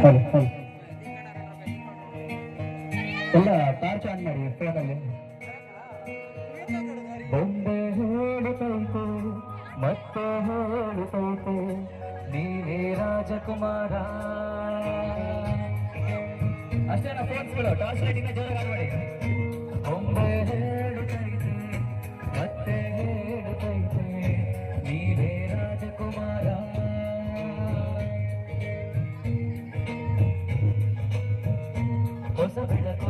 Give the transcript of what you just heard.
ಹೌದು ಹೌದು ಎಲ್ಲ ಟಾರ್ಚ್ ಆನ್ ಮಾಡಿ ಫೋನಲ್ಲಿ. ಬೊಂಬೆ ಹೇಳುತ್ತೈತೆ ಮತ್ತೆ ಹೇಳುತ್ತೈತೆ ನೀನೇ ರಾಜಕುಮಾರ. ಅಷ್ಟೇನ ಫೋನ್ಸ್ಗಳು ಟಾರ್ಚ್ ಲೈಟಿಂಗ್ ಜೋರಾಗಿ ಆನ್ ಮಾಡಿ. ಬೊಂಬೆ ಹೇಳುತ್ತೈತೆ ಮತ್ತೆ ಹೇಳುತ್ತೈತೆ ನೀನೇ ರಾಜಕುಮಾರ. ಹೊಸ ಬೆಳಕು